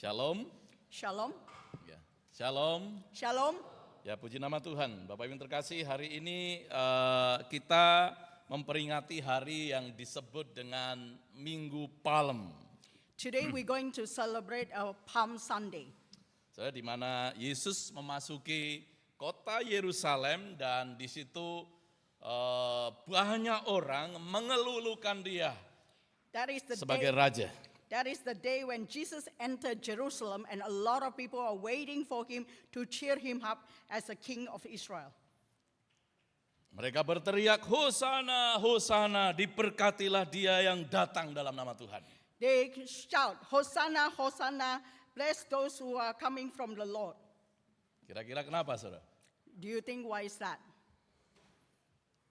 Shalom. Shalom. Ya. Shalom. Shalom. Ya, puji nama Tuhan. Bapak Ibu yang terkasih, hari ini kita memperingati hari yang disebut dengan Minggu Palem. Today we're going to celebrate our Palm Sunday. Di mana Yesus memasuki kota Yerusalem dan di situ banyak orang mengelulukan Dia That is the sebagai day. raja. That is the day when Jesus entered Jerusalem, and a lot of people are waiting for him to cheer him up as the King of Israel. Mereka berteriak, Hosana, Hosana, diberkatilah Dia yang datang dalam nama Tuhan. They shout, Hosanna, Hosanna, bless those who are coming from the Lord. Kira-kira kenapa, saudara? Do you think why is that?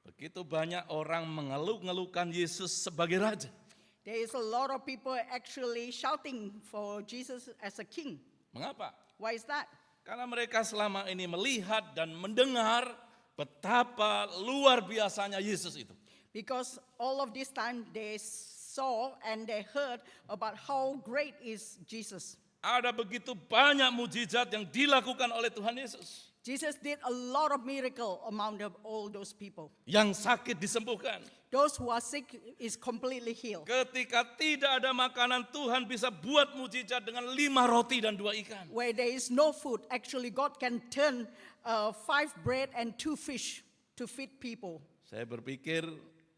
Begitu banyak orang mengeluh-ngeluhkan Yesus sebagai raja. There is a lot of people actually shouting for Jesus as a king. Mengapa? Why is that? Karena mereka selama ini melihat dan mendengar betapa luar biasanya Yesus itu. Because all of this time they saw and they heard about how great is Jesus. Ada begitu banyak mujizat yang dilakukan oleh Tuhan Yesus. Jesus did a lot of miracle among all those people. Yang sakit disembuhkan. Those who are sick is completely healed. Ketika tidak ada makanan, Tuhan bisa buat mujizat dengan 5 roti dan 2 ikan. Where there is no food, actually God can turn 5 bread and 2 fish to feed people. Saya berpikir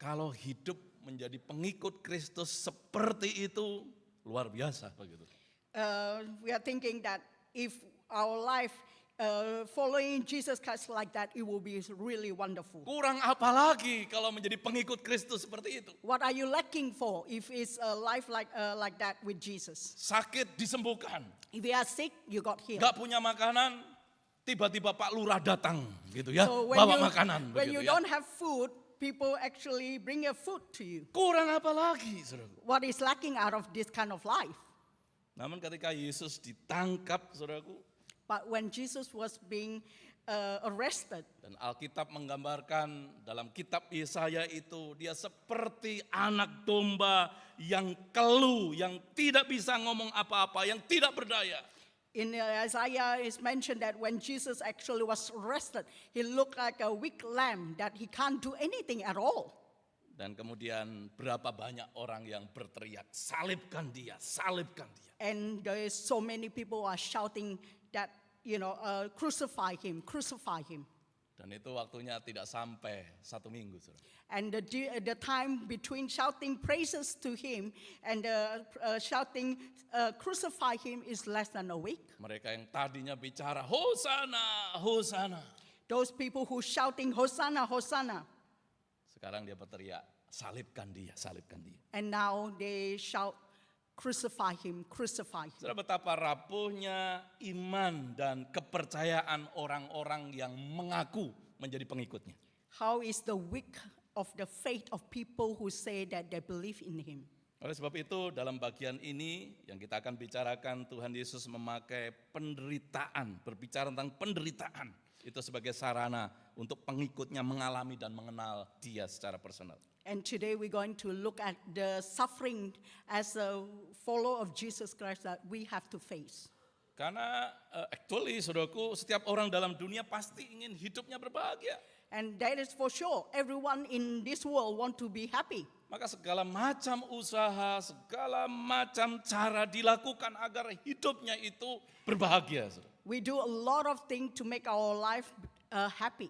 kalau hidup menjadi pengikut Kristus seperti itu luar biasa begitu. We are thinking that if our life following Jesus Christ like that, it will be really wonderful. Kurang apa lagi kalau menjadi pengikut Kristus seperti itu? What are you lacking for if it's a life like that with Jesus? Sakit disembuhkan. If you are sick, you got healed. Gak punya makanan, tiba-tiba Pak Lurah datang gitu ya, So bawa makanan when begitu you ya. don't have food, people actually bring a food to you. Kurang apa lagi, saudaraku? What is lacking out of this kind of life? Namun ketika Yesus ditangkap, saudaraku, But when Jesus was being arrested, dan Alkitab menggambarkan dalam kitab Yesaya itu dia seperti anak domba yang keluh, yang tidak bisa ngomong apa-apa, yang tidak berdaya. in Isaiah is mentioned that when Jesus actually was arrested, he looked like a weak lamb that he can't do anything at all. Dan kemudian berapa banyak orang yang berteriak, salibkan dia, salibkan dia. And there is so many people are shouting that, crucify him, crucify him. Dan itu waktunya tidak sampai 1 minggu, saudara. And the time between shouting praises to him and shouting crucify him is less than a week. Mereka yang tadinya bicara, Hosana, Hosana. Those people who shouting Hosanna, Hosanna. Sekarang dia berteriak, salibkan dia, salibkan dia. And now they shout crucify him, crucify him. Saudara, betapa rapuhnya iman dan kepercayaan orang-orang yang mengaku menjadi pengikutnya. How is the weak of the faith of people who say that they believe in him? Oleh sebab itu dalam bagian ini yang kita akan bicarakan, Tuhan Yesus memakai penderitaan, berbicara tentang penderitaan. Itu sebagai sarana untuk pengikutnya mengalami dan mengenal dia secara personal. And today we're going to look at the suffering as a follower of Jesus Christ that we have to face. Karena actually saudaraku, setiap orang dalam dunia pasti ingin hidupnya berbahagia. And that is for sure. Everyone in this world want to be happy. Maka segala macam usaha, segala macam cara dilakukan agar hidupnya itu berbahagia. Saudara. We do a lot of things to make our life happy.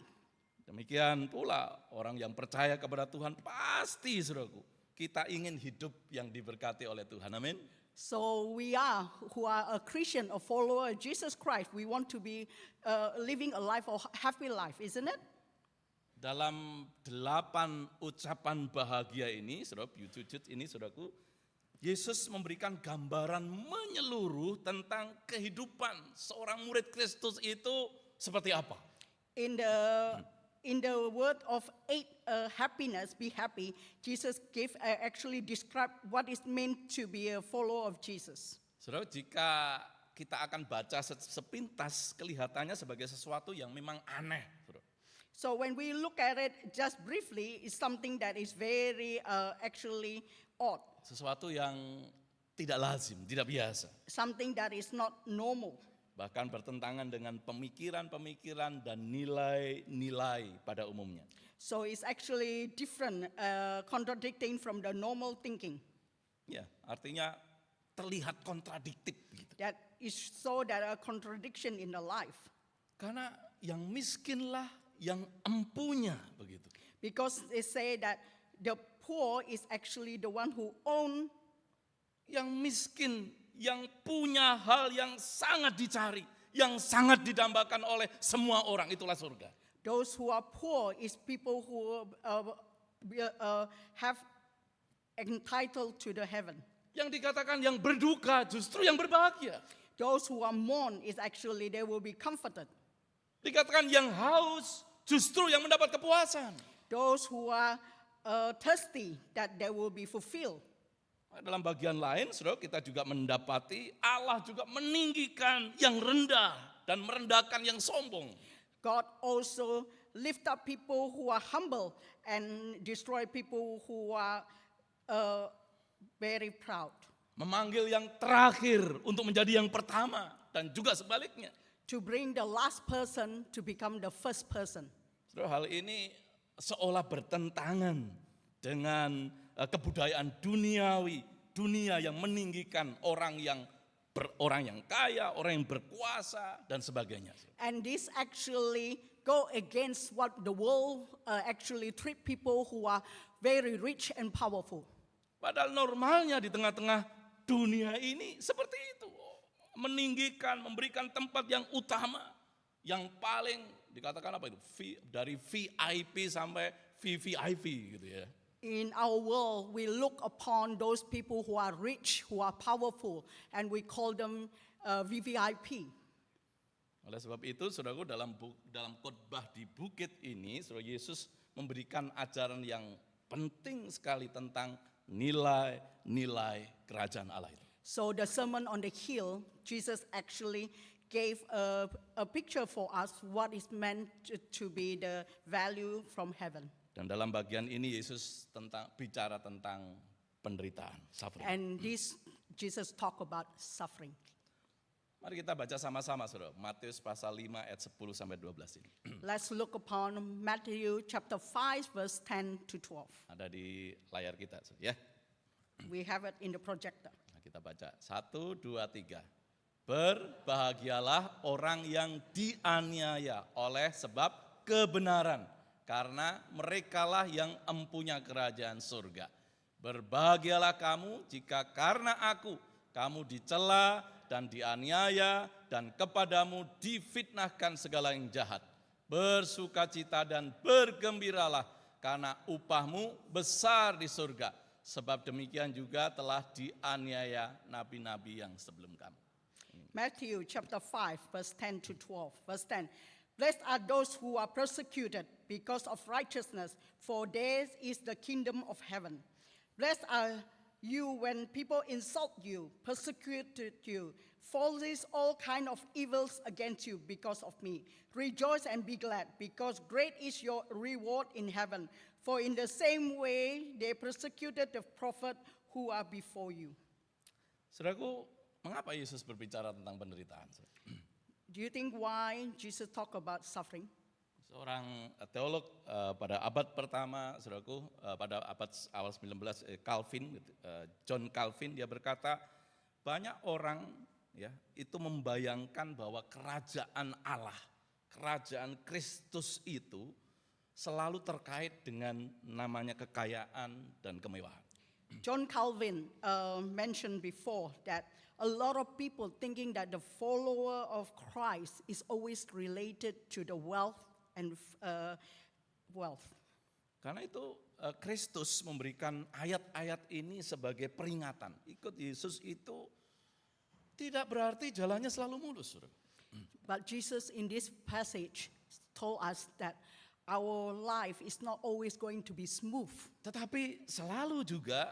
Demikian pula orang yang percaya kepada Tuhan pasti, saudaraku, kita ingin hidup yang diberkati oleh Tuhan. Amin. So we are, who are a Christian, a follower of Jesus Christ, we want to be living a life of happy life, isn't it? Dalam 8 ucapan bahagia ini, saudara, Beatitudes ini, saudaraku, Yesus memberikan gambaran menyeluruh tentang kehidupan seorang murid Kristus itu seperti apa. In the word of 8 happiness, be happy, Jesus actually described what it meant to be a follower of Jesus. Saudara, jika kita akan baca sepintas, kelihatannya sebagai sesuatu yang memang aneh. Saudara. So when we look at it just briefly, it's something that is very actually odd. Sesuatu yang tidak lazim, tidak biasa. something that is not normal. Bahkan bertentangan dengan pemikiran-pemikiran dan nilai-nilai pada umumnya. So it's actually different, contradicting from the normal thinking. Ya, artinya terlihat kontradiktif begitu. That is so that a contradiction in the life. Karena yang miskinlah yang empunya begitu. Because they say that the poor is actually the one who own. Yang miskin, yang punya hal yang sangat dicari, yang sangat didambakan oleh semua orang, itulah surga. Those who are poor is people who have entitled to the heaven. Yang dikatakan yang berduka justru yang berbahagia. Those who are mourn is actually they will be comforted. Dikatakan yang haus justru yang mendapat kepuasan. Those who are thirsty that they will be fulfilled. Dalam bagian lain, saudara, kita juga mendapati Allah juga meninggikan yang rendah dan merendahkan yang sombong. God also lift up people who are humble and destroy people who are very proud. Memanggil yang terakhir untuk menjadi yang pertama dan juga sebaliknya. To bring the last person to become the first person. Saudara, hal ini seolah bertentangan dengan kebudayaan duniawi, dunia yang meninggikan orang yang kaya, orang yang berkuasa dan sebagainya. And this actually go against what the world actually treat people who are very rich and powerful. Padahal normalnya di tengah-tengah dunia ini seperti itu. Meninggikan, memberikan tempat yang utama, yang paling dikatakan apa itu? Dari VIP sampai VVIP gitu ya. In our world, we look upon those people who are rich, who are powerful, and we call them VVIP. Oleh sebab itu, saudaraku, dalam khotbah di bukit ini, saudara, Yesus memberikan ajaran yang penting sekali tentang nilai-nilai kerajaan Allah itu. So the Sermon on the Hill, Jesus actually gave a picture for us what is meant to be the value from heaven. Dan dalam bagian ini Yesus bicara tentang penderitaan, suffering. And this Jesus talk about suffering. Mari kita baca sama-sama, saudara. Matius pasal 5 ayat 10 sampai 12 ini. Let's look upon Matthew chapter 5 verse 10 to 12. Ada di layar kita, ya. We have it in the projector. Nah, kita baca 1, 2, 3. Berbahagialah orang yang dianiaya oleh sebab kebenaran, karena merekalah yang empunya kerajaan surga. Berbahagialah kamu jika karena aku kamu dicela dan dianiaya dan kepadamu difitnahkan segala yang jahat. Bersukacita dan bergembiralah karena upahmu besar di surga. Sebab demikian juga telah dianiaya nabi-nabi yang sebelum kamu. Matthew chapter 5 verse 10 to 12. Verse 10. Blessed are those who are persecuted because of righteousness, for theirs is the kingdom of heaven. Blessed are you when people insult you, persecute you, falsely all kind of evils against you because of me. Rejoice and be glad, because great is your reward in heaven. For in the same way they persecuted the prophet who are before you. Saudaraku, mengapa Yesus berbicara tentang penderitaan? Do you think why Jesus talk about suffering? Seorang teolog pada abad pertama, saudaraku, pada abad awal 19, John Calvin, dia berkata, banyak orang ya itu membayangkan bahwa kerajaan Allah, kerajaan Kristus itu selalu terkait dengan namanya kekayaan dan kemewahan. John Calvin mentioned before that a lot of people thinking that the follower of Christ is always related to the wealth and wealth. Karena itu Kristus memberikan ayat-ayat ini sebagai peringatan. Ikut Yesus itu tidak berarti jalannya selalu mulus. But Jesus in this passage told us that our life is not always going to be smooth. Tetapi selalu juga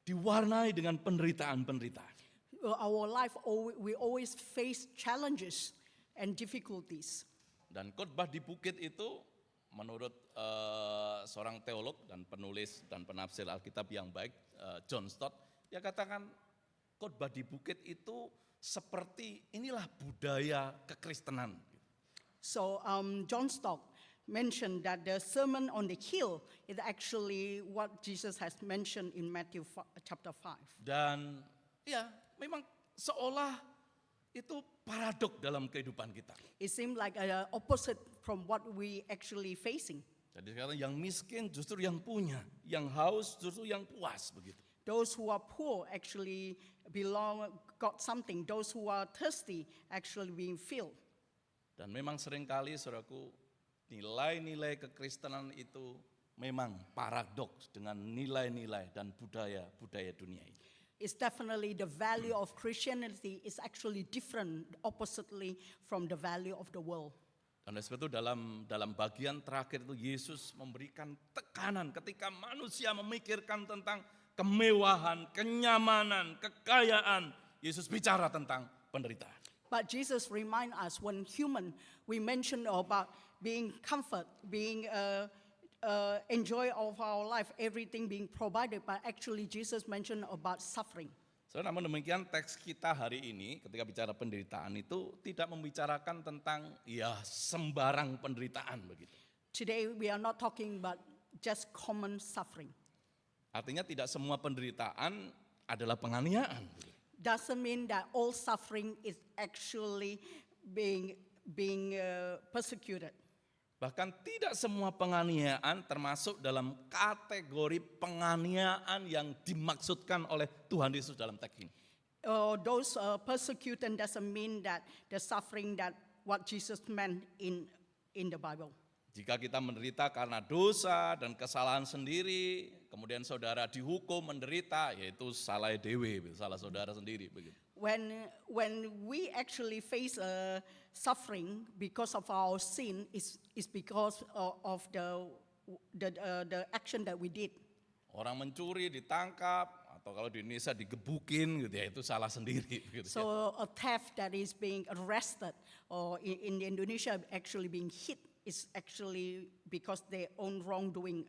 diwarnai dengan penderitaan-penderitaan. Our life, we always face challenges and difficulties. Dan khotbah di bukit itu menurut seorang teolog dan penulis dan penafsir Alkitab yang baik, John Stott, dia katakan khotbah di bukit itu seperti inilah budaya kekristenan. So John Stott mentioned that the Sermon on the Hill is actually what Jesus has mentioned in Matthew chapter 5. Dan ya memang seolah itu paradok dalam kehidupan kita. It seemed like an opposite from what we actually facing. Jadi sekarang yang miskin justru yang punya, yang haus justru yang puas begitu. Those who are poor actually got something. Those who are thirsty actually being filled. Dan memang seringkali saudaraku, nilai-nilai kekristenan itu memang paradoks dengan nilai-nilai dan budaya dunia ini. It's definitely the value of Christianity is actually different oppositely from the value of the world. Dan oleh sebab itu dalam bagian terakhir itu Yesus memberikan tekanan ketika manusia memikirkan tentang kemewahan, kenyamanan, kekayaan. Yesus bicara tentang penderitaan. But Jesus remind us when human, we mention about being comfort, being enjoy of our life, everything being provided. But actually Jesus mentioned about suffering. So, namun demikian teks kita hari ini ketika bicara penderitaan itu tidak membicarakan tentang ya sembarang penderitaan begitu. Today we are not talking about just common suffering. Artinya tidak semua penderitaan adalah penganiayaan. Doesn't mean that all suffering is actually being persecuted. Bahkan tidak semua penganiayaan termasuk dalam kategori penganiayaan yang dimaksudkan oleh Tuhan Yesus dalam teks ini. Those persecuted doesn't mean that the suffering that what Jesus meant in the Bible. Jika kita menderita karena dosa dan kesalahan sendiri, kemudian saudara dihukum menderita, yaitu salah dewe, salah saudara sendiri begitu. When we actually face suffering because of our sin is because of the action that we did. Orang mencuri ditangkap atau kalau di Indonesia digebukin gitu ya, itu salah sendiri gitu. So a theft that is being arrested or in Indonesia actually being hit is actually because their own wrongdoing.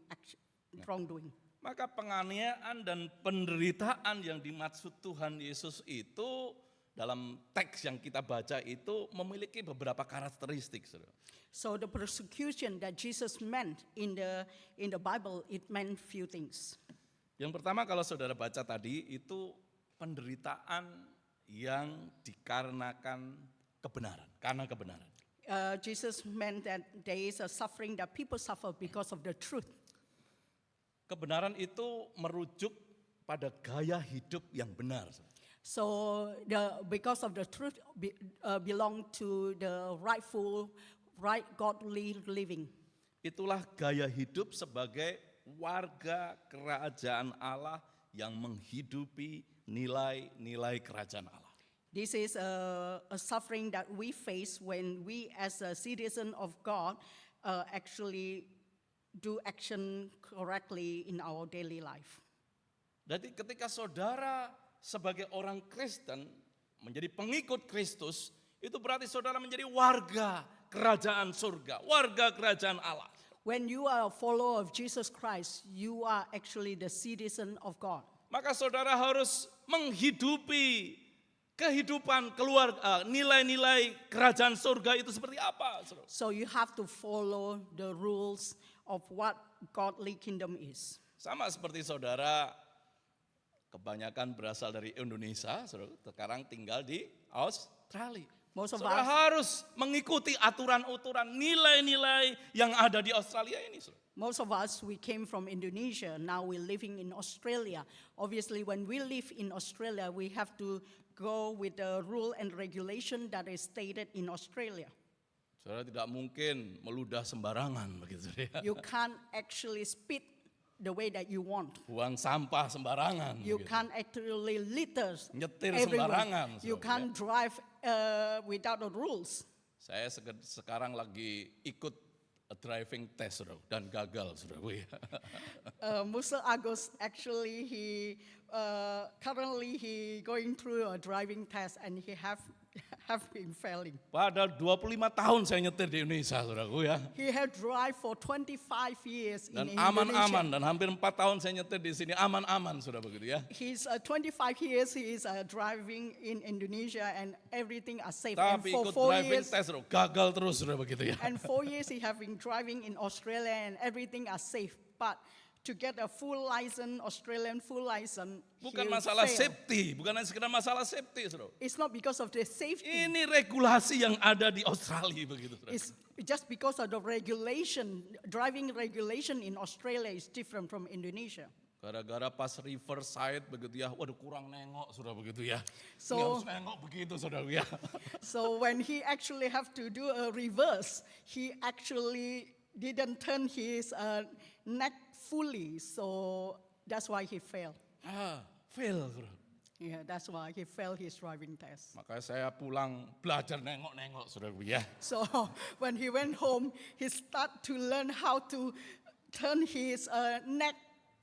Maka penganiayaan dan penderitaan yang dimaksud Tuhan Yesus itu dalam teks yang kita baca itu memiliki beberapa karakteristik. So the persecution that Jesus meant in the Bible, it meant few things. Yang pertama kalau saudara baca tadi itu penderitaan yang dikarenakan kebenaran, karena kebenaran. Jesus meant that there is a suffering that people suffer because of the truth. Kebenaran itu merujuk pada gaya hidup yang benar. So because of the truth belong to the right godly living. Itulah gaya hidup sebagai warga kerajaan Allah yang menghidupi nilai-nilai kerajaan Allah. This is a suffering that we face when we as a citizen of God actually do action correctly in our daily life. Jadi ketika saudara sebagai orang Kristen menjadi pengikut Kristus, itu berarti saudara menjadi warga kerajaan surga, warga kerajaan Allah. When you are a follower of Jesus Christ, you are actually the citizen of God. Maka saudara harus menghidupi kehidupan keluarga, nilai-nilai kerajaan surga itu seperti apa? So you have to follow the rules of what godly kingdom is. Sama seperti saudara kebanyakan berasal dari Indonesia, saudara sekarang tinggal di Australia. Saudara harus mengikuti aturan-aturan nilai-nilai yang ada di Australia ini. Saudara. Most of us, we came from Indonesia, now we're living in Australia. Obviously, when we live in Australia, we have to go with the rule and regulation that is stated in Australia. Saudara tidak mungkin meludah sembarangan begitu ya. You can't actually spit the way that you want. Buang sampah sembarangan. You begitu. can't actually litter Nyetir everywhere. sembarangan. You Saudara, can't drive without the rules. Saya sekarang lagi ikut driving test, saudara, dan gagal, saudara. Musa Agus actually he currently he going through a driving test and he have been failing. Padahal 25 tahun saya nyetir di Indonesia, saudaraku ya. He had drive for 25 years Dan in aman-aman, Indonesia. dan hampir 4 tahun saya nyetir di sini aman-aman, sudah begitu ya. He's 25 years he is driving in Indonesia and everything are safe. Tapi and ikut for 4 driving years, test, gagal terus, sudah begitu ya. and 4 years he have been driving in Australia and everything are safe. But to get a full license, Australian full license, Bukan he masalah failed. safety, bukan hanya sekedar masalah safety, saudara. It's not because of the safety. Ini regulasi yang ada di Australia begitu, saudara. It's just because of the regulation, driving regulation in Australia is different from Indonesia. Gara-gara pas Riverside begitu ya, waduh kurang nengok, sudah begitu ya. So- Ini harus nengok begitu, saudara ya. So when he actually have to do a reverse, he actually didn't turn his neck fully. So that's why he failed. Fail, saudara. Yeah, that's why he failed his driving test. Makanya saya pulang belajar nengok-nengok, saudara ya. So when he went home, he start to learn how to turn his neck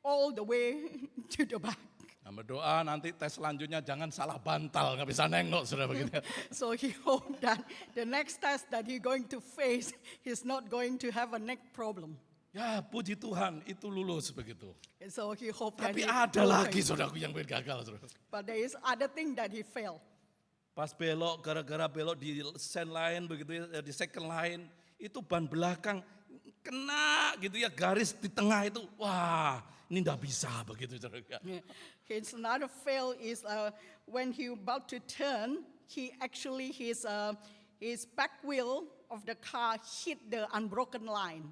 all the way to the back. Nah, berdoa nanti tes selanjutnya jangan salah bantal, nggak bisa nengok, saudara begitu ya. So he hoped that the next test that he's going to face, he's not going to have a neck problem. Ya puji Tuhan itu lulus begitu. And so he hoped that Tapi he ada will lagi face. saudaraku yang gagal, saudara. But there is other thing that he failed. Pas belok, gara-gara belok di sen lain begitu ya, di second line, itu ban belakang kena gitu ya, garis di tengah itu, wah ini nggak bisa begitu, saudara. Yeah. His another fail is when he about to turn, he actually his back wheel of the car hit the unbroken line.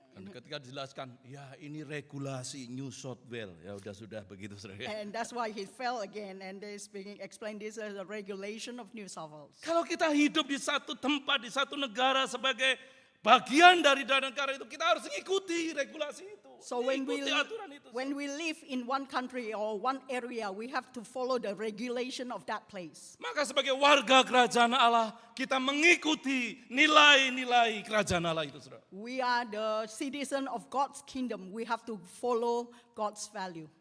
Dan ketika dijelaskan, ya ini regulasi New South Wales, ya sudah begitu, saudara. And that's why he fell again. And they explained this as a regulation of New South Wales. Kalau kita hidup di satu tempat, di satu negara sebagai bagian dari negara itu, kita harus mengikuti regulasi itu. So Ikuti aturan itu. when we live in one country or one area, we have to follow the regulation of that place. Maka sebagai warga kerajaan Allah, kita mengikuti nilai-nilai kerajaan Allah itu, saudara. We are the citizen of God's kingdom. We have to follow God's value.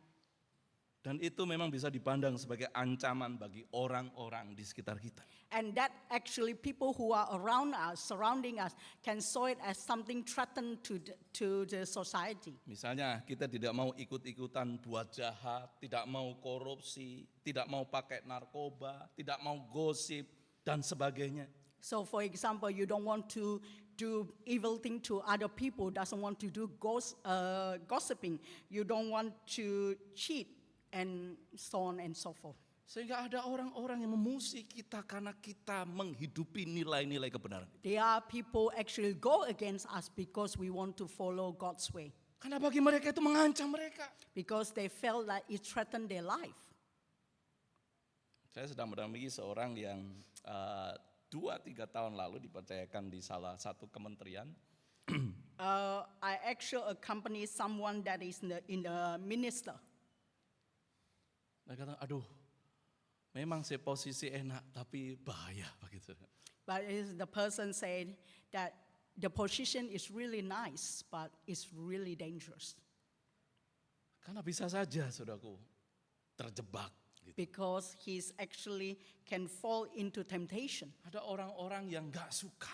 Dan itu memang bisa dipandang sebagai ancaman bagi orang-orang di sekitar kita. And that actually people who are around us, surrounding us, can saw it as something threatened to the society. Misalnya kita tidak mau ikut-ikutan buat jahat, tidak mau korupsi, tidak mau pakai narkoba, tidak mau gosip, dan sebagainya. So for example, you don't want to do evil thing to other people, doesn't want to do gossiping. You don't want to cheat and so on and so forth. Sehingga ada orang-orang yang memusuhi kita karena kita menghidupi nilai-nilai kebenaran. There are people actually go against us because we want to follow God's way. Karena bagi mereka itu mengancam mereka. Because they felt that it threatened their life. Saya sedang mendampingi seorang yang 2-3 tahun lalu dipercayakan di salah satu kementerian. I actually accompany someone that is in the minister. Dia kata, aduh, memang saya posisi enak, tapi bahaya begitu. But the person said that the position is really nice, but it's really dangerous. Karena bisa saja, saudaraku, terjebak. Gitu. Because he's actually can fall into temptation. Ada orang-orang yang gak suka.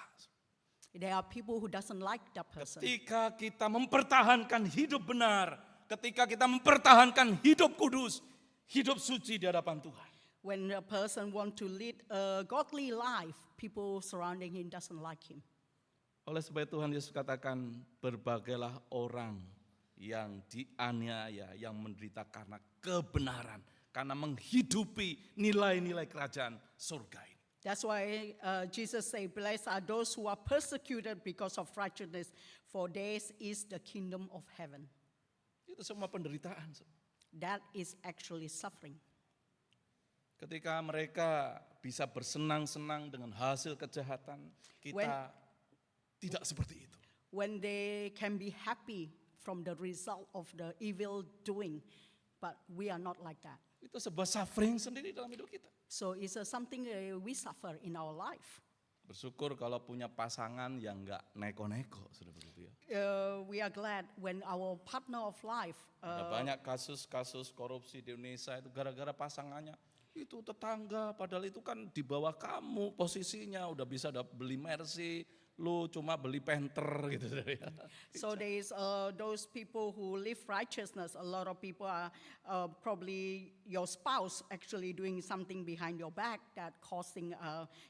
There are people who doesn't like that person. Ketika kita mempertahankan hidup benar, ketika kita mempertahankan hidup kudus, hidup suci di hadapan Tuhan. When a person want to lead a godly life, people surrounding him doesn't like him. Oleh sebab itu Tuhan Yesus katakan, berbagailah orang yang dianiaya, yang menderita karena kebenaran, karena menghidupi nilai-nilai kerajaan surga ini. That's why Jesus said, blessed are those who are persecuted because of righteousness, for theirs is the kingdom of heaven. Itu semua penderitaan. That is actually suffering. Ketika mereka bisa bersenang-senang dengan hasil kejahatan, kita tidak seperti itu. When they can be happy from the result of the evil doing, but we are not like that. Itu sebuah suffering sendiri dalam hidup kita. So it's something we suffer in our life. Bersyukur kalau punya pasangan yang nggak neko-neko, sudah begitu ya. We are glad when our partner of life, Ada banyak kasus-kasus korupsi di Indonesia itu gara-gara pasangannya. Itu tetangga, padahal itu kan di bawah kamu posisinya, udah bisa beli Mercy, lu cuma beli Panther gitu. Ya. so there is those people who live righteousness. A lot of people are probably your spouse actually doing something behind your back that causing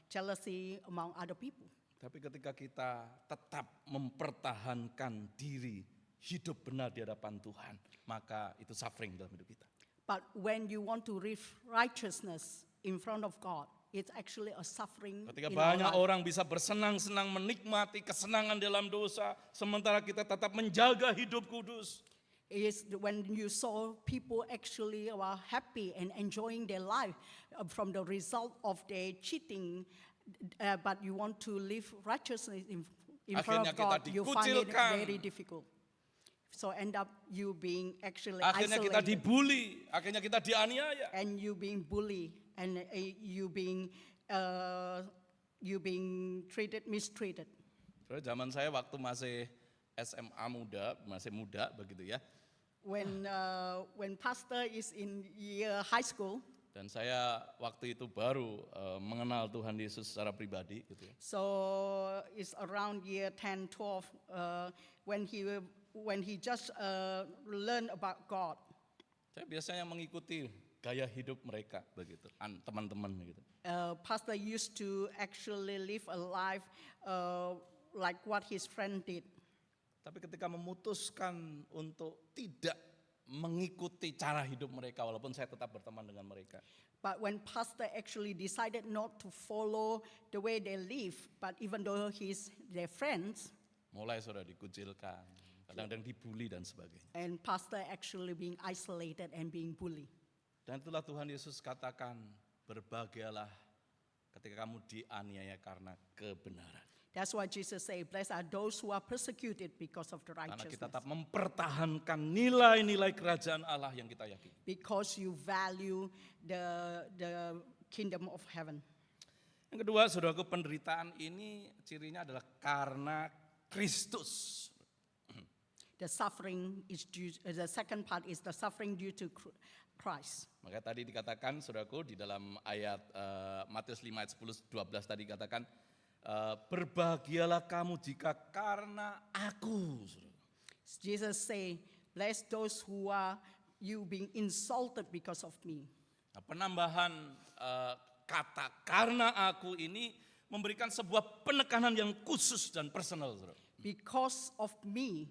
jealousy among other people. Tapi ketika kita tetap mempertahankan diri, hidup benar di hadapan Tuhan, maka itu suffering dalam hidup kita. But when you want to live righteousness in front of God, it's actually a suffering Ketika in our banyak life. orang bisa bersenang-senang menikmati kesenangan dalam dosa, sementara kita tetap menjaga hidup kudus. It is when you saw people actually are happy and enjoying their life from the result of their cheating, but you want to live righteousness in front Akhirnya of God, kita you find it dikucilkan. very difficult. So end up you being actually Akhirnya kita isolated dibully, akhirnya kita dianiaya. and you being bullied and you being mistreated. Terus zaman saya waktu masih SMA masih muda begitu ya. When pastor is in high school, Dan saya waktu itu baru mengenal Tuhan Yesus secara pribadi gitu ya. so it's around year 10, 12 when he just learned about God. Saya biasanya mengikuti gaya hidup mereka begitu, teman-teman gitu. Pastor used to actually live a life like what his friend did. Tapi ketika memutuskan untuk tidak mengikuti cara hidup mereka, walaupun saya tetap berteman dengan mereka. But when pastor actually decided not to follow the way they live, but even though he's their friends, Mulai sudah dikucilkan, kadang-kadang dibully dan sebagainya. and pastor actually being isolated and being bullied. Dan itulah Tuhan Yesus katakan, berbahagialah ketika kamu dianiaya karena kebenaran. That's why Jesus said, blessed are those who are persecuted because of the Karena kita righteousness. tetap mempertahankan nilai-nilai kerajaan Allah yang kita yakini. Because you value the kingdom of heaven. Yang kedua, saudaraku, penderitaan ini cirinya adalah karena Kristus. The suffering is due, the second part is the suffering due to Christ. Maka tadi dikatakan, saudaraku, di dalam ayat Matius 5 ayat 10-12 tadi dikatakan, berbahagialah kamu jika karena aku. Jesus say, bless those who are you being insulted because of me. Nah, penambahan kata karena aku ini memberikan sebuah penekanan yang khusus dan personal. Saudara. Because of me,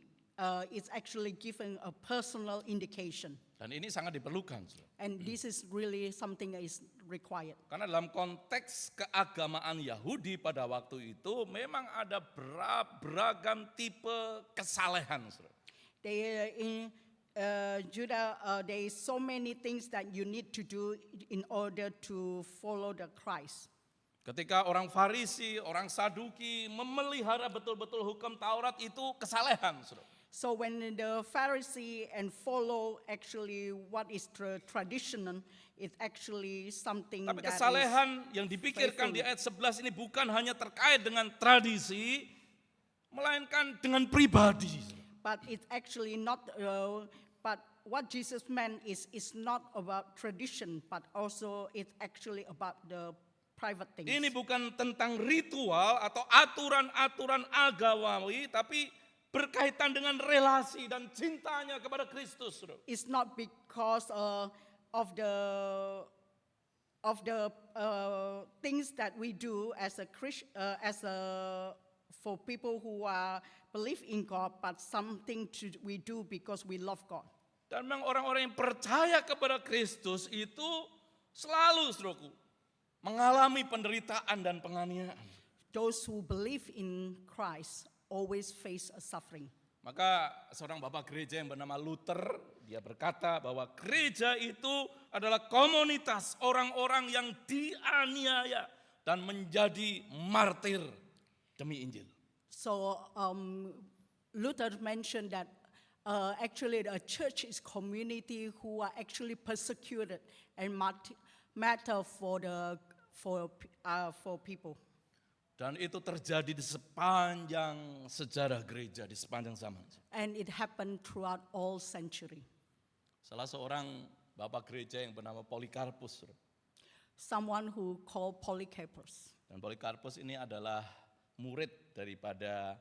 it's actually given a personal indication. Dan ini sangat diperlukan. Saudara. And this is really something that is required. Karena dalam konteks keagamaan Yahudi pada waktu itu memang ada beragam tipe kesalehan. Saudara. In Judah, there is so many things that you need to do in order to follow the Christ. Ketika orang Farisi, orang Saduki memelihara betul-betul hukum Taurat itu kesalehan. Saudara. So when the Pharisee and follow actually what is traditional, it's actually something Tapi that kesalehan yang dipikirkan faithful. di ayat 11 ini bukan hanya terkait dengan tradisi, melainkan dengan pribadi. but it's actually not. But what Jesus meant is not about tradition, but also it's actually about the private things. Ini bukan tentang ritual atau aturan-aturan agamawi, tapi berkaitan dengan relasi dan cintanya kepada Kristus. It's not because of the things that we do as a for people who are believe in God, but something we do because we love God. Dan memang orang-orang yang percaya kepada Kristus itu selalu, saudaraku, mengalami penderitaan dan penganiayaan. Those who believe in Christ always face a suffering. Maka seorang bapak gereja yang bernama Luther, dia berkata bahwa gereja itu adalah komunitas orang-orang yang dianiaya dan menjadi martir demi Injil. So Luther mentioned that actually the church is community who are actually persecuted and matter for people. Dan itu terjadi di sepanjang sejarah gereja, di sepanjang zaman. And it happened throughout all century. Salah seorang bapak gereja yang bernama Polikarpus. Someone who called Polycarpus. Dan Polikarpus ini adalah murid daripada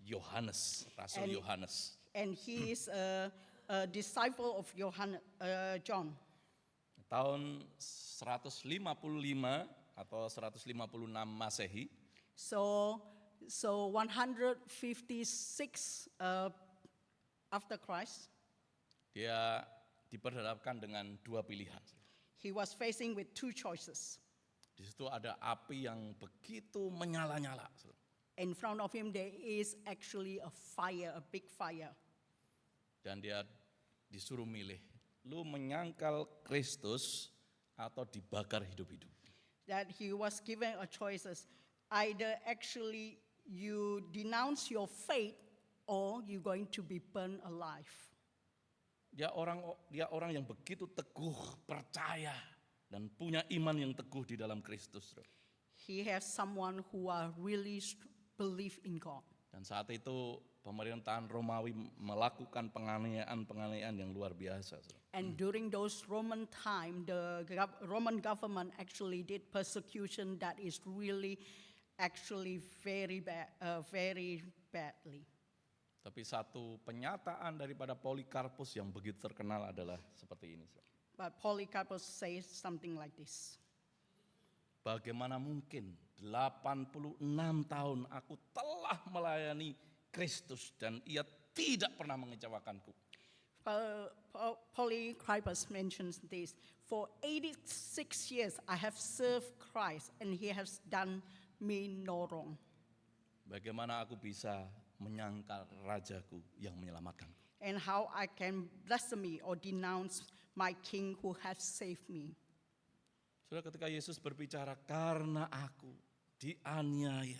Yohanes, Rasul Yohanes. And he is a disciple of John. Tahun 155 atau 156 Masehi, So 156 after Christ, dia diperhadapkan dengan dua pilihan. he was facing with two choices. Di situ ada api yang begitu menyala-nyala. In front of him there is actually a fire, a big fire. Dan dia disuruh milih, lu menyangkal Kristus atau dibakar hidup-hidup. That he was given a choices. Either actually you denounce your faith or you're going to be burned alive. Dia orang yang begitu teguh, percaya dan punya iman yang teguh di dalam Kristus. He has someone who are really believe in God. Dan saat itu pemerintahan Romawi melakukan penganiayaan yang luar biasa. And during those Roman time, the Roman government actually did persecution that is really actually very bad, very badly. Tapi satu penyataan daripada Polikarpus yang begitu terkenal adalah seperti ini. But Polycarpus says something like this. Bagaimana mungkin 86 tahun aku telah melayani Kristus dan ia tidak pernah mengecewakanku. Polycarpus mentions this. For 86 years I have served Christ and he has done me no wrong. Bagaimana aku bisa menyangkal rajaku yang menyelamatkanku. And how I can blaspheme or denounce my king who has saved me. Saudara, ketika Yesus berbicara karena aku dianiaya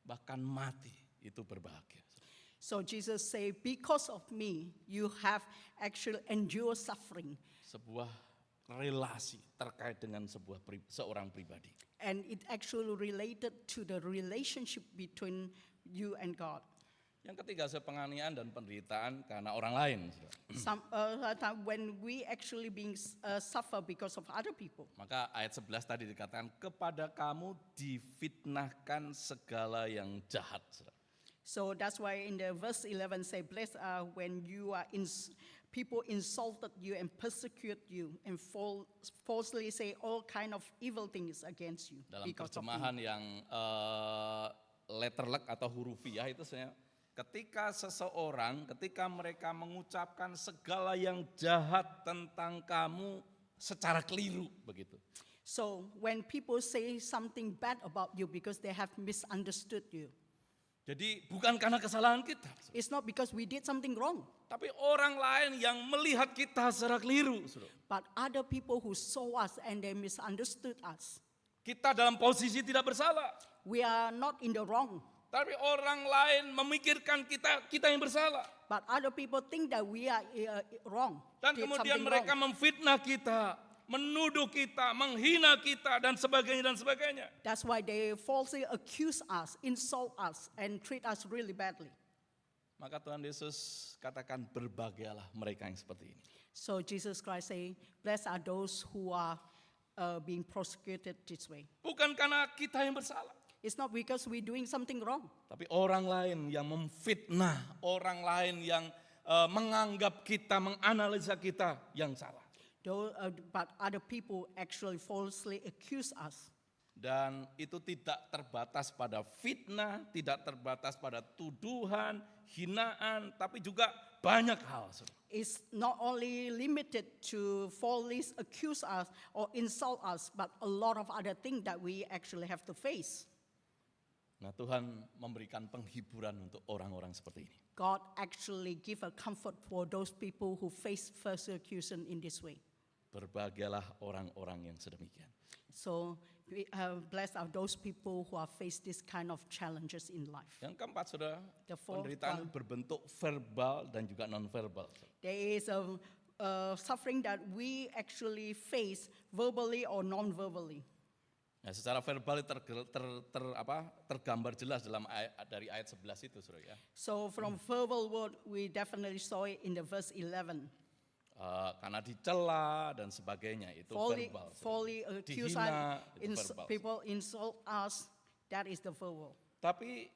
bahkan mati, itu berbahagia. So Jesus say, because of me, you have actually endured suffering. Sebuah relasi terkait dengan seorang pribadi. And it actually related to the relationship between you and God. Yang ketiga, penganiayaan dan penderitaan karena orang lain. When we actually being suffer because of other people. Maka ayat 11 tadi dikatakan, kepada kamu difitnahkan segala yang jahat. So that's why in the verse 11 say, blessed are when you are people insulted you and persecute you and falsely say all kind of evil things against you. Dalam because of terjemahan me. yang letterlek atau hurufiah itu saya, ketika mereka mengucapkan segala yang jahat tentang kamu secara keliru begitu. So when people say something bad about you because they have misunderstood you. Jadi bukan karena kesalahan kita. It's not because we did something wrong. Tapi orang lain yang melihat kita secara keliru. But other people who saw us and they misunderstood us. Kita dalam posisi tidak bersalah. We are not in the wrong. Tapi orang lain memikirkan kita yang bersalah. But other people think that we are wrong. Dan did kemudian something mereka wrong. memfitnah kita, menuduh kita, menghina kita dan sebagainya. That's why they falsely accuse us, insult us, and treat us really badly. Maka Tuhan Yesus katakan berbahagialah mereka yang seperti ini. So Jesus Christ say, blessed are those who are being persecuted this way. Bukan karena kita yang bersalah. It's not because we're doing something wrong. Tapi orang lain yang memfitnah, orang lain yang menganggap kita, menganalisa kita yang salah. But other people actually falsely accuse us. Dan itu tidak terbatas pada fitnah, tidak terbatas pada tuduhan, hinaan, tapi juga banyak hal. It's not only limited to falsely accuse us or insult us, but a lot of other things that we actually have to face. Nah, Tuhan memberikan penghiburan untuk orang-orang seperti ini. God actually give a comfort for those people who face persecution in this way. Berbahagialah orang-orang yang sedemikian. So blessed are those people who have faced this kind of challenges in life. Yang keempat, saudara, The fourth penderitaan one. berbentuk verbal dan juga non-verbal. There is a suffering that we actually face verbally or non-verbally. Nah, secara verbal tergambar jelas dalam dari ayat 11 itu, Saudara ya. So from verbal word, we definitely saw it in the verse 11. Karena dicela dan sebagainya itu verbal. Saudara. Falsely accuse Dihina us, itu verbal. people insult us, that is the verbal. Tapi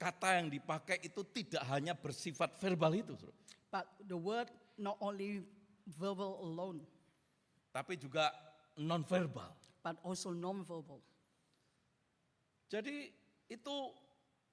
kata yang dipakai itu tidak hanya bersifat verbal itu, Saudara. But the word not only verbal alone, Tapi juga non-verbal. but also non-verbal. Jadi itu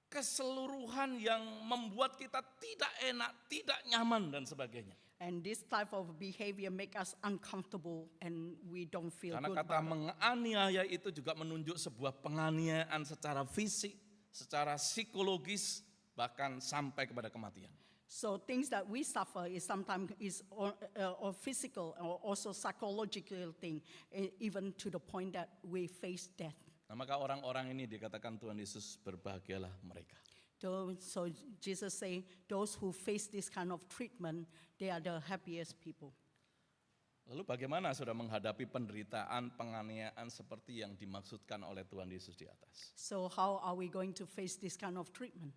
keseluruhan yang membuat kita tidak enak, tidak nyaman dan sebagainya. And this type of behavior make us uncomfortable and we don't feel Karena good kata about it. menganiaya itu juga menunjuk sebuah penganiayaan secara fisik, secara psikologis, bahkan sampai kepada kematian. So things that we suffer is sometimes or physical or also psychological thing, even to the point that we face death. Nah, maka orang-orang ini dikatakan Tuhan Yesus berbahagialah mereka. So Jesus say, those who face this kind of treatment, they are the happiest people. Lalu bagaimana saudara menghadapi penderitaan, penganiayaan seperti yang dimaksudkan oleh Tuhan Yesus di atas? So how are we going to face this kind of treatment?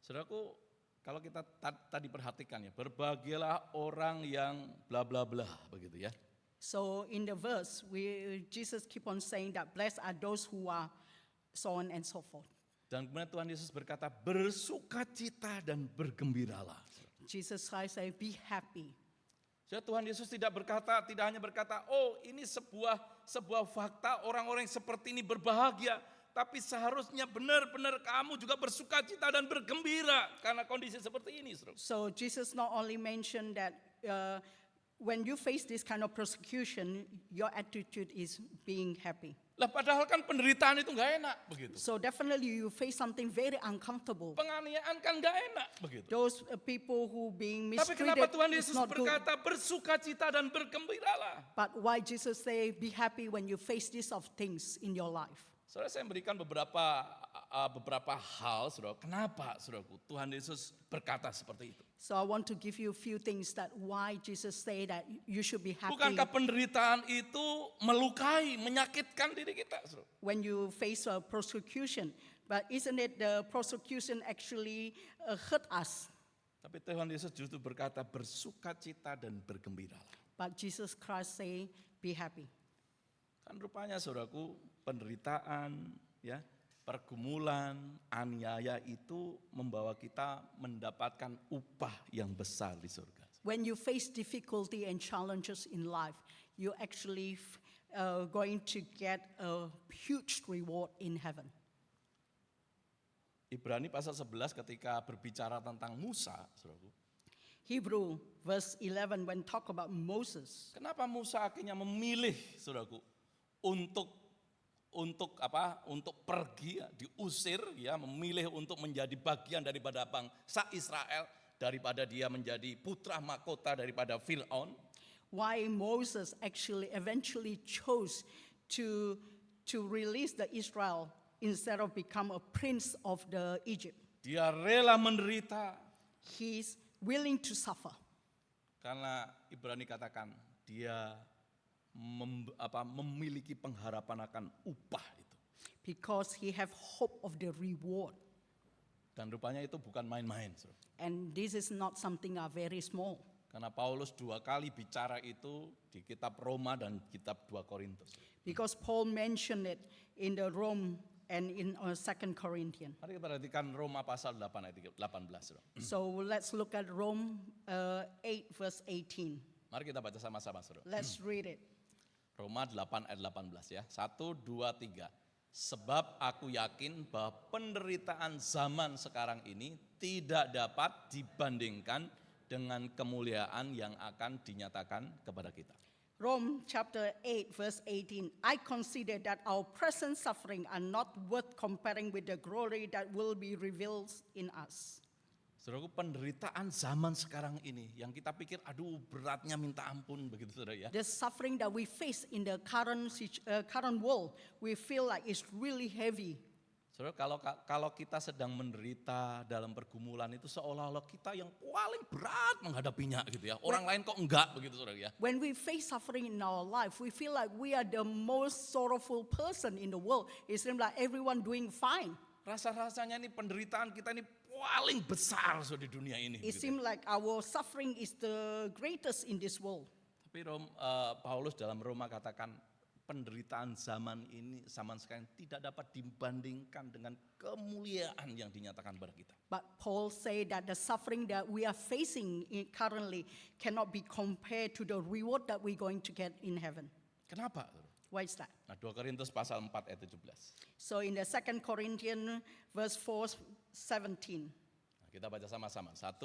Saudaraku, kalau kita tadi perhatikan ya, berbahagialah orang yang bla bla bla begitu ya. So in the verse, Jesus keep on saying that blessed are those who are so on and so forth. Dan kemudian Tuhan Yesus berkata, bersukacita dan bergembiralah. Jesus Christ say, be happy. Jadi Tuhan Yesus tidak hanya berkata, oh ini sebuah fakta orang-orang yang seperti ini berbahagia. Tapi seharusnya benar-benar kamu juga bersukacita dan bergembira karena kondisi seperti ini. So Jesus not only mentioned that when you face this kind of persecution, your attitude is being happy. Lah padahal kan penderitaan itu nggak enak begitu. So definitely you face something very uncomfortable. Penganiayaan kan nggak enak begitu. Those people who being Tapi mistreated kenapa Tuhan is Yesus not good. berkata bersukacita dan bergembiralah? But why Jesus say be happy when you face these of things in your life? Saudara, saya memberikan beberapa hal, saudara. Kenapa, saudaraku, Tuhan Yesus berkata seperti itu? So I want to give you a few things that why Jesus say that you should be happy Bukankah penderitaan itu melukai, menyakitkan diri kita, saudara? when you face a persecution. But isn't it the persecution actually hurt us? Tapi Tuhan Yesus justru berkata bersukacita dan bergembiralah. But Jesus Christ say be happy. Kan rupanya, saudaraku, penderitaan, ya, pergumulan, aniaya itu membawa kita mendapatkan upah yang besar di surga. When you face difficulty and challenges in life, you actually going to get a huge reward in heaven. Ibrani pasal 11 ketika berbicara tentang Musa, saudaraku. Hebrew verse 11 when talk about Moses. Kenapa Musa akhirnya memilih, saudaraku, untuk pergi, ya, diusir, ya, memilih untuk menjadi bagian daripada bangsa Israel daripada dia menjadi putra mahkota daripada Firaun. Why Moses actually eventually chose to release the Israel instead of become a prince of the Egypt. Dia rela menderita He's willing to suffer karena Ibrani katakan dia memiliki pengharapan akan upah itu. because he have hope of the reward. Dan rupanya itu bukan main-main. And this is not something very small. Karena Paulus 2 kali bicara itu di kitab Roma dan kitab 2 Korintus. Because Paul mentioned it in the Rome and in 2 Corinthians. Mari kita perhatikan Roma pasal 8 ayat 18. So let's look at Rome 8 verse 18. Mari kita baca sama-sama. Let's read it. Roma 8 ayat 18 ya. 1, 2, 3. Sebab aku yakin bahwa penderitaan zaman sekarang ini tidak dapat dibandingkan dengan kemuliaan yang akan dinyatakan kepada kita. Rome chapter 8 verse 18. I consider that our present suffering are not worth comparing with the glory that will be revealed in us. Saudaraku, penderitaan zaman sekarang ini yang kita pikir aduh beratnya minta ampun begitu saudara ya. The suffering that we face in the current world, we feel like it's really heavy. Saudara, kalau kita sedang menderita dalam pergumulan itu seolah-olah kita yang paling berat menghadapinya gitu ya. Orang lain kok enggak begitu saudara ya. When we face suffering in our life, we feel like we are the most sorrowful person in the world. It seems like everyone doing fine. Rasa-rasanya ini penderitaan kita ini paling besar di dunia ini. It Gitu. seems like our suffering is the greatest in this world. Tapi Paulus dalam Roma katakan penderitaan zaman sekarang tidak dapat dibandingkan dengan kemuliaan yang dinyatakan pada kita. But Paul said that the suffering that we are facing currently cannot be compared to the reward that we're going to get in heaven. Kenapa? Why is that? Nah, 2 Korintus pasal 4 ayat 17. So in the 2 Corinthians verse 4:17. Nah, kita baca sama-sama. 1,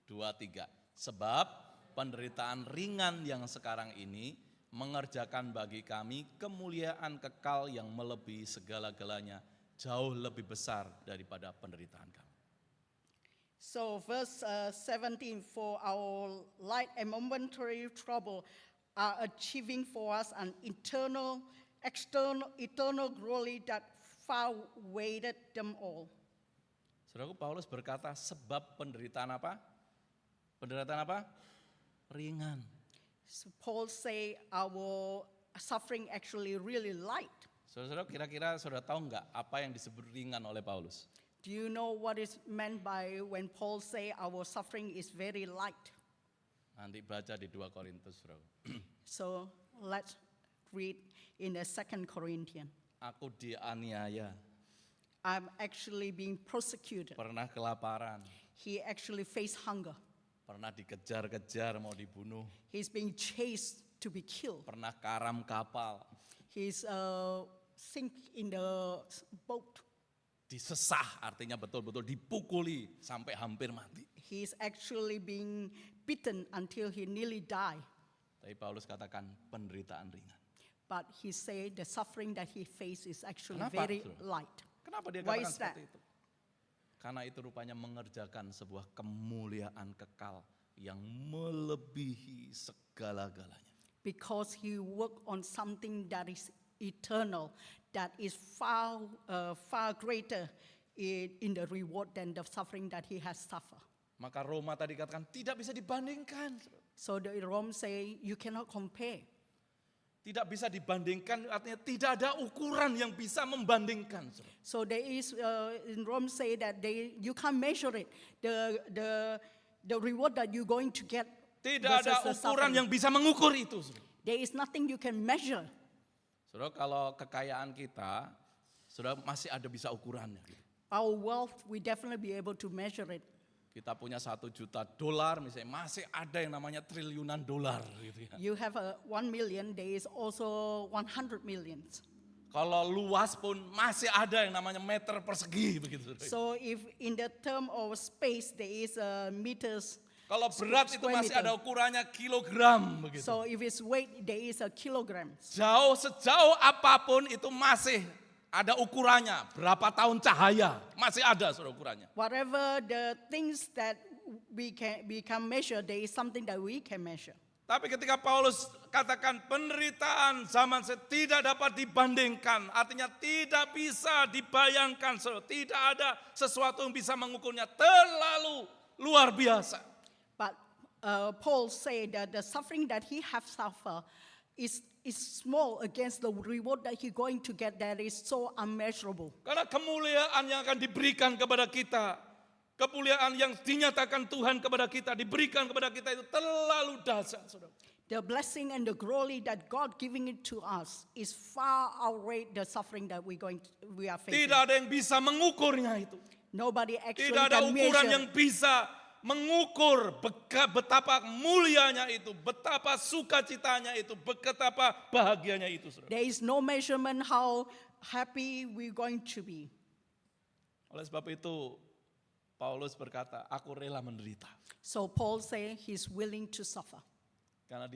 2, 3. Sebab penderitaan ringan yang sekarang ini mengerjakan bagi kami kemuliaan kekal yang melebihi segala-galanya, jauh lebih besar daripada penderitaan kami. So verse 17, for our light and momentary trouble are achieving for us an eternal glory that far weighted them all. Saudaraku, Paulus berkata sebab penderitaan apa? Penderitaan apa? Ringan. So Paul say our suffering actually really light. Saudara-saudara, kira-kira saudara tahu nggak apa yang disebut ringan oleh Paulus? Do you know what is meant by when Paul say our suffering is very light? Nanti baca di 2 Korintus, saudara. So let's read in the 2 Corinthians. Aku dianiaya, I'm actually being persecuted. pernah kelaparan, He actually faced hunger. pernah dikejar-kejar mau dibunuh, He's being chased to be killed. pernah karam kapal, He's sink in the boat. disesah artinya betul-betul dipukuli sampai hampir mati. He's actually being beaten until he nearly died. Tapi Paulus katakan penderitaan ringan. But he said the suffering that he faced is actually Kenapa, very saudara? light. Kenapa dia Why katakan is that? seperti itu? Karena itu rupanya mengerjakan sebuah kemuliaan kekal yang melebihi segala-galanya. Because he worked on something that is eternal, that is far greater in the reward than the suffering that he has suffered. Maka Roma tadi katakan tidak bisa dibandingkan. So the Rome say you cannot compare. Tidak bisa dibandingkan artinya tidak ada ukuran yang bisa membandingkan. So there is in Rome say that you can't measure it. The reward that you're going to get. Tidak ada versus the ukuran suffering. yang bisa mengukur itu. There is nothing you can measure. Saudara, kalau kekayaan kita, saudara masih ada bisa ukurannya. Our wealth, we definitely be able to measure it. Kita punya $1 juta, misalnya masih ada yang namanya triliunan dolar. Gitu ya. You have 1 million, there is also 100 millions. Kalau luas pun masih ada yang namanya meter persegi begitu. Saudara. So if in the term of space, there is meters. Kalau berat itu square masih meter. ada ukurannya kilogram begitu. So if it's weight, there is a kilogram. Sejauh apapun itu masih ada ukurannya. Berapa tahun cahaya masih ada saudara ukurannya. Whatever the things that we can measure, there is something that we can measure. Tapi ketika Paulus katakan penderitaan zaman tidak dapat dibandingkan, artinya tidak bisa dibayangkan, saudara. Tidak ada sesuatu yang bisa mengukurnya, terlalu luar biasa. But Paul said that the suffering that he have suffered is small against the reward that he going to get that is so unmeasurable. Karena kemuliaan yang akan diberikan kepada kita, kemuliaan yang dinyatakan Tuhan kepada kita, diberikan kepada kita itu terlalu dahsyat, saudara. The blessing and the glory that God giving it to us is far outweigh the suffering that we are facing. Tidak ada yang bisa mengukurnya itu. Nobody actually Tidak ada can ukuran measure. yang bisa mengukur betapa mulianya itu, betapa sukacitanya itu, betapa bahagianya itu, saudara. There is no measurement how happy we're going to be. Oleh sebab itu Paulus berkata, aku rela menderita. So Paul say he's willing to suffer. Karena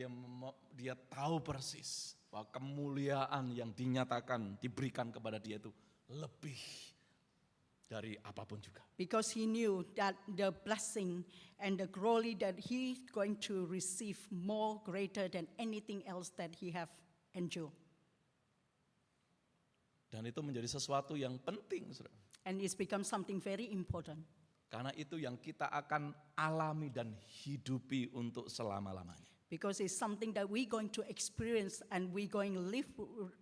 dia tahu persis bahwa kemuliaan yang dinyatakan, diberikan kepada dia itu lebih dari apapun juga. Because he knew that the blessing and the glory that he's going to receive more greater than anything else that he have endured. Dan itu menjadi sesuatu yang penting, saudara. And it's become something very important. Karena itu yang kita akan alami dan hidupi untuk selama-lamanya. Because it's something that we're going to experience and we're going to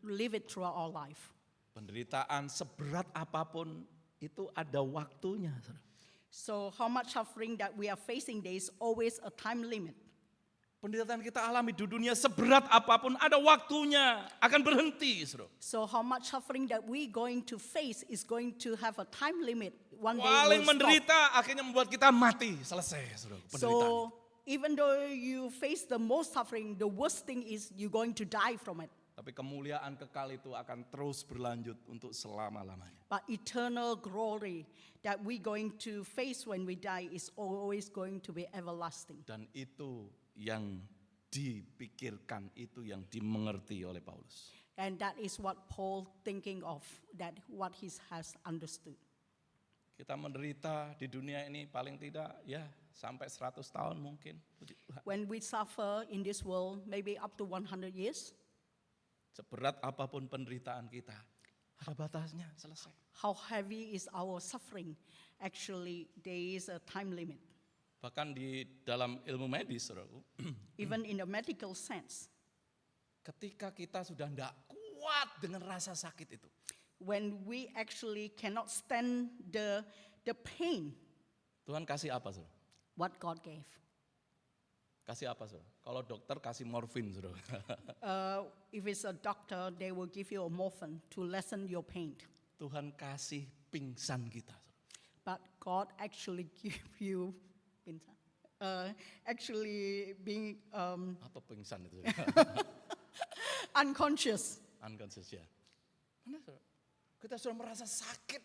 live it throughout our life. Penderitaan seberat apapun itu ada waktunya, saudara. So how much suffering that we are facing, there is always a time limit. Penderitaan kita alami di dunia seberat apapun ada waktunya, akan berhenti, saudara. So how much suffering that we going to face is going to have a time limit. One day Paling will stop. menderita akhirnya membuat kita mati, selesai, saudara. Penderitaan. So even though you face the most suffering, the worst thing is you're going to die from it. Tapi kemuliaan kekal itu akan terus berlanjut untuk selama-lamanya. But eternal glory that we're going to face when we die is always going to be everlasting. Dan itu yang dipikirkan, itu yang dimengerti oleh Paulus. And that is what Paul thinking of, that what he has understood. Kita menderita di dunia ini paling tidak ya sampai 100 tahun mungkin. Puji Tuhan. When we suffer in this world, maybe up to 100 years, Seberat apapun penderitaan kita, ada batasnya, selesai. how heavy is our suffering? Actually, there is a time limit. Bahkan di dalam ilmu medis, saudaraku, Even in the medical sense, ketika kita sudah tidak kuat dengan rasa sakit itu, when we actually cannot stand the pain, Tuhan kasih apa, saudara? what God gave. Kasih apa, saudara? Kalau dokter kasih morfin, saudara. If it's a doctor, they will give you a morphine to lessen your pain. Tuhan kasih pingsan kita, saudara. But God actually give you, actually being Apa pingsan itu? unconscious. Unconscious ya. Mana, saudara? Kita sudah merasa sakit,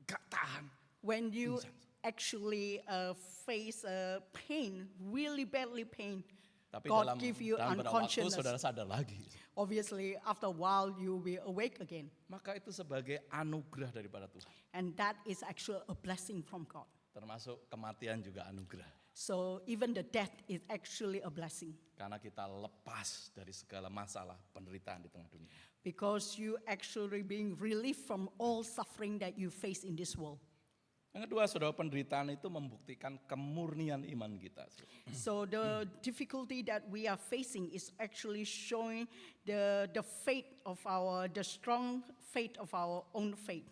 gak tahan. When you Pingsan. actually face pain, really badly pain, Tapi God dalam give you beberapa waktu unconsciousness. saudara sadar lagi. Obviously, after a while, you will be awake again. Maka itu sebagai anugerah daripada Tuhan. And that is actually a blessing from God. Termasuk kematian juga anugerah. So even the death is actually a blessing. Karena kita lepas dari segala masalah penderitaan di tengah dunia. Because you actually being relieved from all suffering that you face in this world. Yang kedua, saudara, penderitaan itu membuktikan kemurnian iman kita. So the difficulty that we are facing is actually showing the faith of the strong faith of our own faith.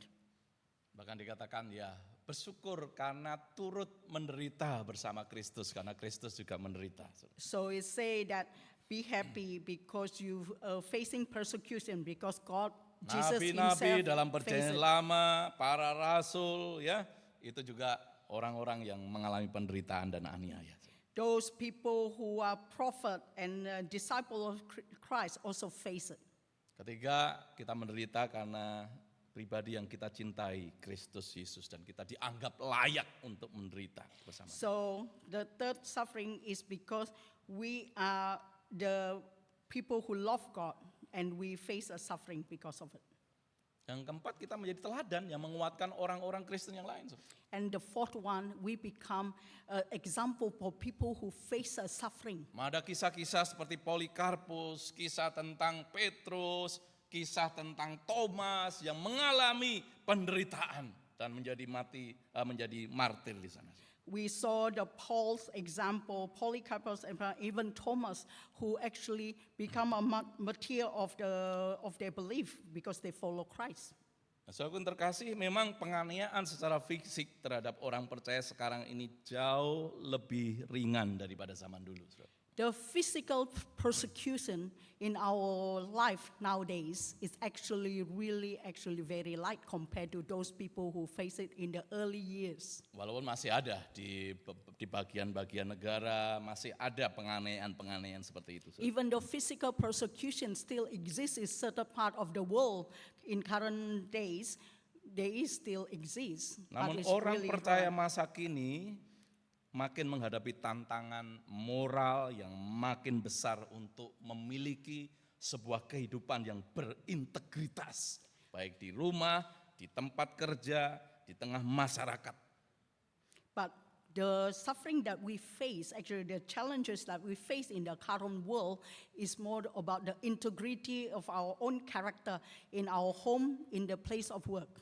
Bahkan dikatakan ya bersyukur karena turut menderita bersama Kristus. Karena Kristus juga menderita. So it say that be happy because you facing persecution because God, Jesus Nabi-nabi himself dalam faced perjanjian it. lama, para rasul ya, itu juga orang-orang yang mengalami penderitaan dan aniaya. Those people who are prophet and disciple of Christ also face it. Ketiga, kita menderita karena pribadi yang kita cintai, Kristus Yesus, dan kita dianggap layak untuk menderita bersama. So the third suffering is because we are the people who love God and we face a suffering because of it. Yang keempat, kita menjadi teladan yang menguatkan orang-orang Kristen yang lain. And the fourth one, we become an example for people who face a suffering. Ada kisah-kisah seperti Polikarpus, kisah tentang Petrus, kisah tentang Thomas yang mengalami penderitaan dan menjadi martir di sana. We saw the Paul's example, Polycarpus, and even Thomas, who actually become a martyr of their belief because they follow Christ. Nah, saudara yang terkasih, memang penganiayaan secara fisik terhadap orang percaya sekarang ini jauh lebih ringan daripada zaman dulu. Saudara. The physical persecution in our life nowadays is actually very light compared to those people who face it in the early years. Walaupun masih ada di bagian-bagian negara, masih ada penganiayaan seperti itu. Saudara. Even though physical persecution still exists in certain part of the world in current days, they still exist. Namun but it's orang really percaya rare. masa kini makin menghadapi tantangan moral yang makin besar untuk memiliki sebuah kehidupan yang berintegritas. Baik di rumah, di tempat kerja, di tengah masyarakat. But the suffering that we face, actually the challenges that we face in the current world is more about the integrity of our own character in our home, in the place of work.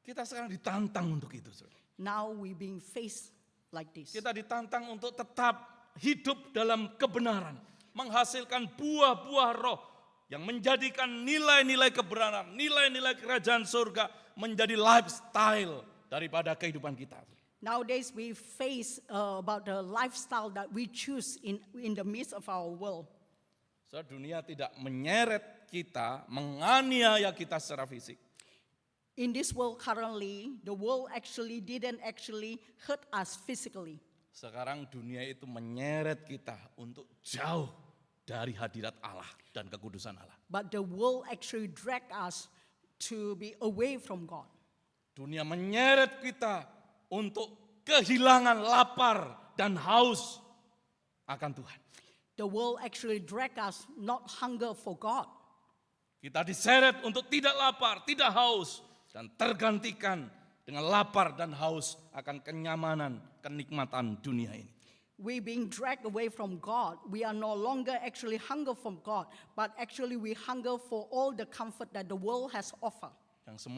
Kita sekarang ditantang untuk itu, saudara. Now we're being faced like this. Kita ditantang untuk tetap hidup dalam kebenaran, menghasilkan buah-buah roh yang menjadikan nilai-nilai kebenaran, nilai-nilai kerajaan surga menjadi lifestyle daripada kehidupan kita. Nowadays we face about the lifestyle that we choose in the midst of our world. So, dunia tidak menyeret kita, menganiaya kita secara fisik. In this world currently, the world actually didn't actually hurt us physically. Sekarang dunia itu menyeret kita untuk jauh dari hadirat Allah dan kekudusan Allah. But the world actually dragged us to be away from God. Dunia menyeret kita untuk kehilangan lapar dan haus akan Tuhan. The world actually dragged us not hunger for God. Kita diseret untuk tidak lapar, tidak haus, dan tergantikan dengan lapar dan haus akan kenyamanan, kenikmatan dunia ini. We being dragged away from God. We are no longer actually hunger from God, but actually we hunger for all the comfort that the world has offered. Yang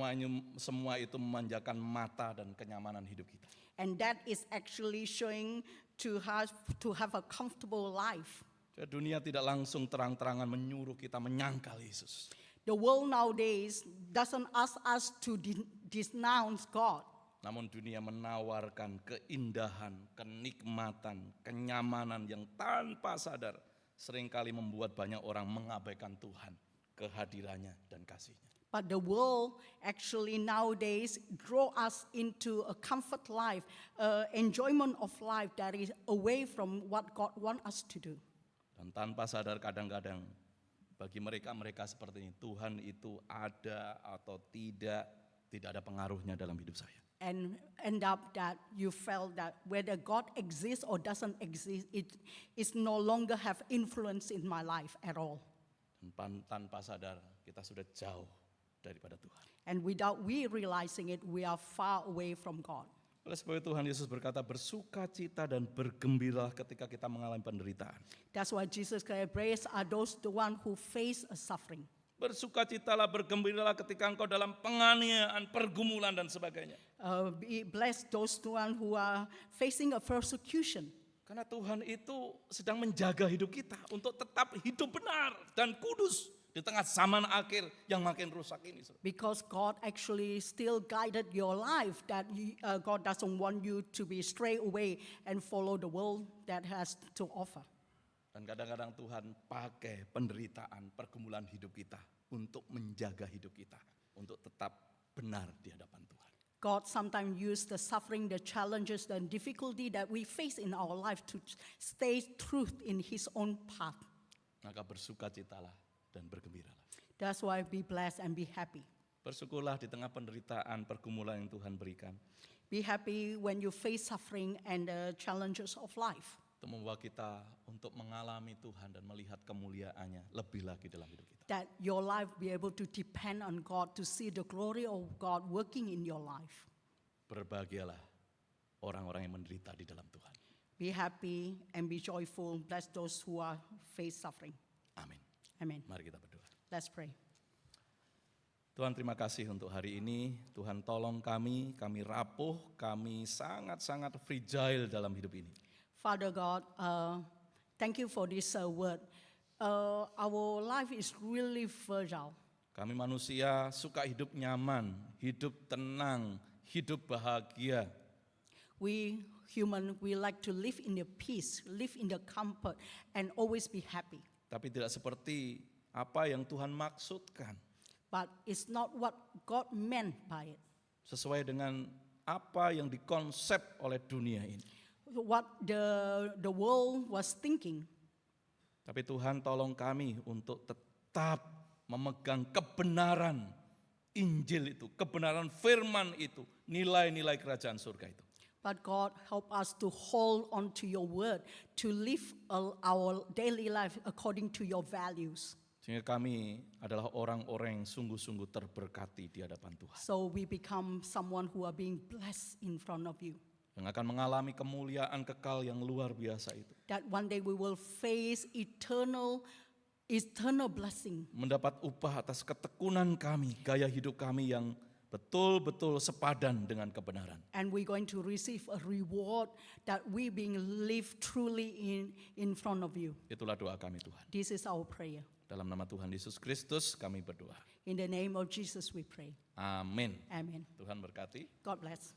semua itu memanjakan mata dan kenyamanan hidup kita. And that is actually showing to have a comfortable life. Dunia tidak langsung terang-terangan menyuruh kita menyangkal Yesus. The world nowadays doesn't ask us to denounce God. Namun dunia menawarkan keindahan, kenikmatan, kenyamanan yang tanpa sadar seringkali membuat banyak orang mengabaikan Tuhan, kehadirannya dan kasih-Nya. But the world actually nowadays draw us into a comfort life, enjoyment of life that is away from what God wants us to do. Dan tanpa sadar kadang-kadang bagi mereka seperti ini, Tuhan itu ada atau tidak ada pengaruhnya dalam hidup saya. And end up that you felt that whether God exists or doesn't exist, it is no longer have influence in my life at all. Dan tanpa sadar kita sudah jauh daripada Tuhan. And without we realizing it, we are far away from God. Oleh sebab itu Tuhan Yesus berkata, bersukacita dan bergembira ketika kita mengalami penderitaan. That's why Jesus said, "Blessed are those the one who face a suffering." Bersukacitalah, bergembiralah ketika engkau dalam penganiayaan, pergumulan dan sebagainya. Be blessed those the one who are facing a persecution. Karena Tuhan itu sedang menjaga hidup kita untuk tetap hidup benar dan kudus di tengah zaman akhir yang makin rusak ini. Because God actually still guided your life, that God doesn't want you to be stray away and follow the world that has to offer. Dan kadang-kadang Tuhan pakai penderitaan, pergumulan hidup kita untuk menjaga hidup kita, untuk tetap benar di hadapan Tuhan. God sometimes use the suffering, the challenges, the difficulty that we face in our life to stay truth in His own path. Maka bersukacitalah dan bergembiralah. That's why be blessed and be happy. Bersyukurlah di tengah penderitaan, pergumulan yang Tuhan berikan. Be happy when you face suffering and the challenges of life. Itu membawa kita untuk mengalami Tuhan dan melihat kemuliaannya lebih lagi dalam hidup kita. That your life be able to depend on God, to see the glory of God working in your life. Berbahagialah orang-orang yang menderita di dalam Tuhan. Be happy and be joyful. Bless those who are face suffering. Amin. Amen. Mari kita berdoa. Let's pray. Tuhan, terima kasih untuk hari ini. Tuhan tolong kami rapuh, kami sangat-sangat fragile dalam hidup ini. Father God, thank you for this word. Our life is really fragile. Kami manusia suka hidup nyaman, hidup tenang, hidup bahagia. We human, we like to live in the peace, live in the comfort, and always be happy. Tapi tidak seperti apa yang Tuhan maksudkan. But it's not what God meant by it. Sesuai dengan apa yang dikonsep oleh dunia ini. What the world was thinking. Tapi Tuhan tolong kami untuk tetap memegang kebenaran Injil itu, kebenaran firman itu, nilai-nilai kerajaan surga itu. But God help us to hold on to your word, to live our daily life according to your values. Sehingga kami adalah orang-orang yang sungguh-sungguh terberkati di hadapan Tuhan. So we become someone who are being blessed in front of you. yang akan mengalami kemuliaan kekal yang luar biasa itu. That one day we will face eternal blessing. Mendapat upah atas ketekunan kami, gaya hidup kami yang betul-betul sepadan dengan kebenaran. And we're going to receive a reward that we being lived truly in front of you. Itulah doa kami Tuhan. This is our prayer. Dalam nama Tuhan Yesus Kristus kami berdoa. In the name of Jesus we pray. Amin. Amen. Tuhan berkati. God bless.